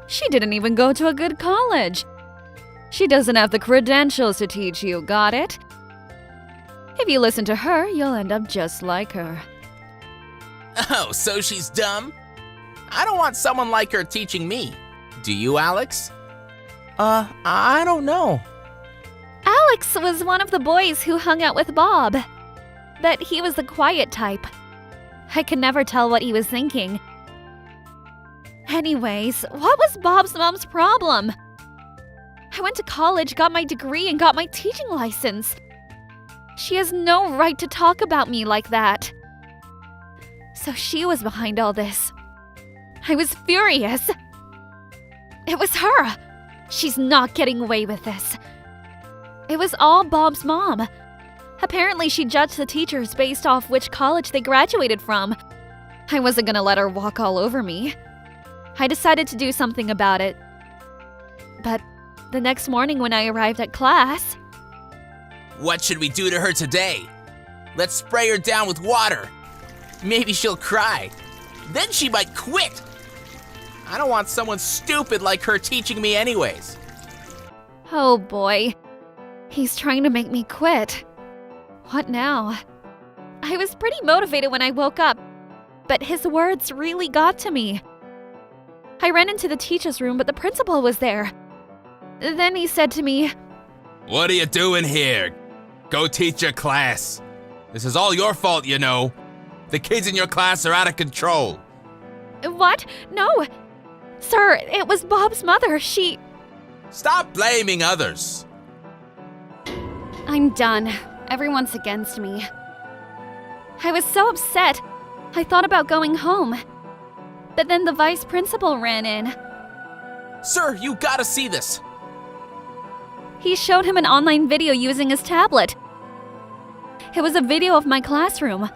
She didn't even go to a good college. She doesn't have the credentials to teach you, got it? If you listen to her, you'll end up just like her. Oh, so she's dumb? I don't want someone like her teaching me. Do you, Alex? I don't know. Alex was one of the boys who hung out with Bob, but he was the quiet type. I could never tell what he was thinking. Anyways, what was Bob's mom's problem? I went to college, got my degree, and got my teaching license. She has no right to talk about me like that. So she was behind all this. I was furious. It was her. She's not getting away with this. It was all Bob's mom. Apparently, she judged the teachers based off which college they graduated from. I wasn't gonna let her walk all over me. I decided to do something about it. But the next morning when I arrived at class... What should we do to her today? Let's spray her down with water. Maybe she'll cry. Then she might quit. I don't want someone stupid like her teaching me anyways. Oh boy. He's trying to make me quit. What now? I was pretty motivated when I woke up, but his words really got to me. I ran into the teacher's room, but the principal was there. Then he said to me, What are you doing here? Go teach your class. This is all your fault, you know. The kids in your class are out of control. What? No. Sir, it was Bob's mother. She... Stop blaming others. I'm done. Everyone's against me. I was so upset. I thought about going home. But then the vice principal ran in. Sir, you gotta see this. He showed him an online video using his tablet. It was a video of my classroom.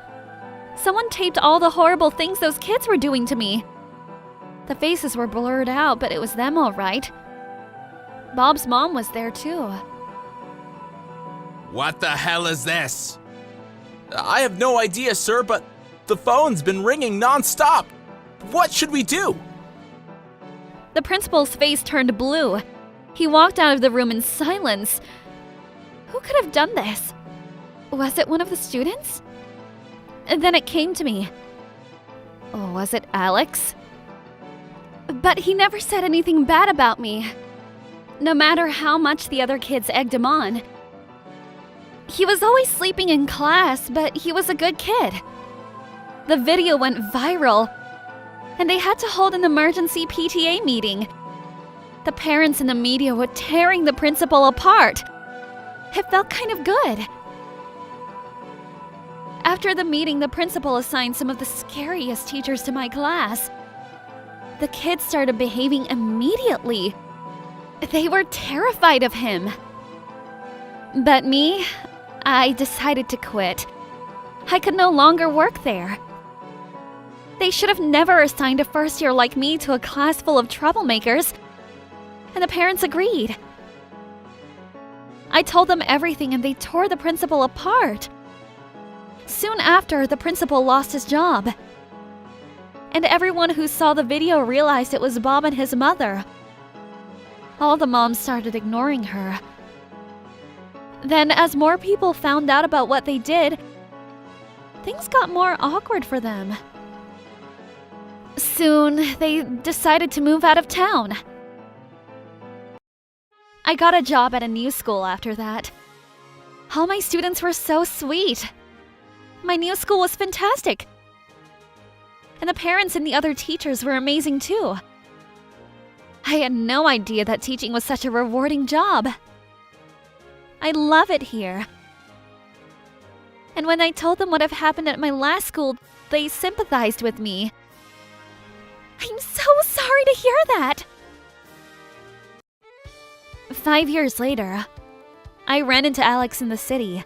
Someone taped all the horrible things those kids were doing to me. The faces were blurred out, but it was them all right. Bob's mom was there too. What the hell is this? I have no idea, sir, but the phone's been ringing non-stop. What should we do? The principal's face turned blue. He walked out of the room in silence. Who could have done this? Was it one of the students? And then it came to me. Oh, was it Alex? But he never said anything bad about me. No matter how much the other kids egged him on. He was always sleeping in class, but he was a good kid. The video went viral, and they had to hold an emergency PTA meeting. The parents and the media were tearing the principal apart. It felt kind of good. After the meeting, the principal assigned some of the scariest teachers to my class. The kids started behaving immediately. They were terrified of him. But me, I decided to quit. I could no longer work there. They should have never assigned a first year like me to a class full of troublemakers, and the parents agreed. I told them everything and they tore the principal apart. Soon after, the principal lost his job. And everyone who saw the video realized it was Bob and his mother. All the moms started ignoring her. Then, as more people found out about what they did, things got more awkward for them. Soon, they decided to move out of town. I got a job at a new school after that. All my students were so sweet. My new school was fantastic. And the parents and the other teachers were amazing too. I had no idea that teaching was such a rewarding job. I love it here. And when I told them what had happened at my last school, they sympathized with me. I'm so sorry to hear that. 5 years later, I ran into Alex in the city.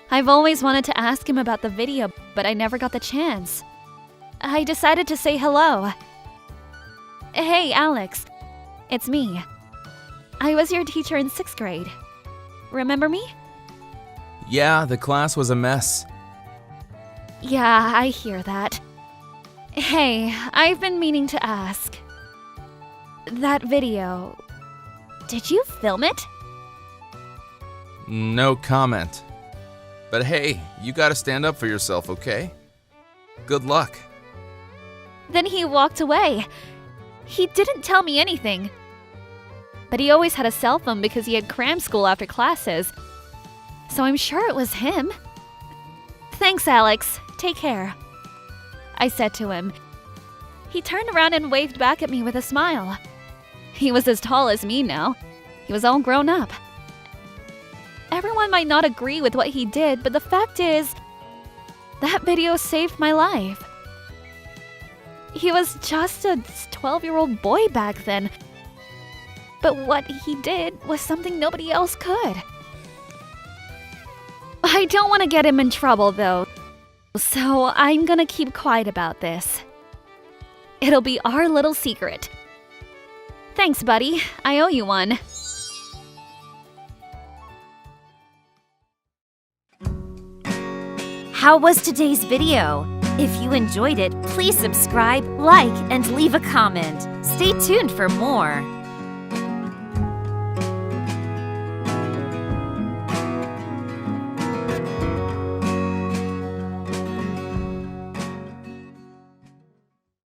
I've always wanted to ask him about the video, but I never got the chance. I decided to say hello. Hey, Alex. It's me. I was your teacher in 6th grade. Remember me? Yeah, the class was a mess. Yeah, I hear that. Hey, I've been meaning to ask. That video, did you film it? No comment. But hey, you gotta stand up for yourself, okay? Good luck. Then he walked away. He didn't tell me anything. But he always had a cell phone because he had cram school after classes. So I'm sure it was him. Thanks, Alex. Take care, I said to him. He turned around and waved back at me with a smile. He was as tall as me now. He was all grown up. Everyone might not agree with what he did, but the fact is, that video saved my life. He was just a 12-year-old boy back then. But what he did was something nobody else could. I don't want to get him in trouble, though, so I'm gonna keep quiet about this. It'll be our little secret. Thanks, buddy. I owe you one. How was today's video? If you enjoyed it, please subscribe, like, and leave a comment. Stay tuned for more.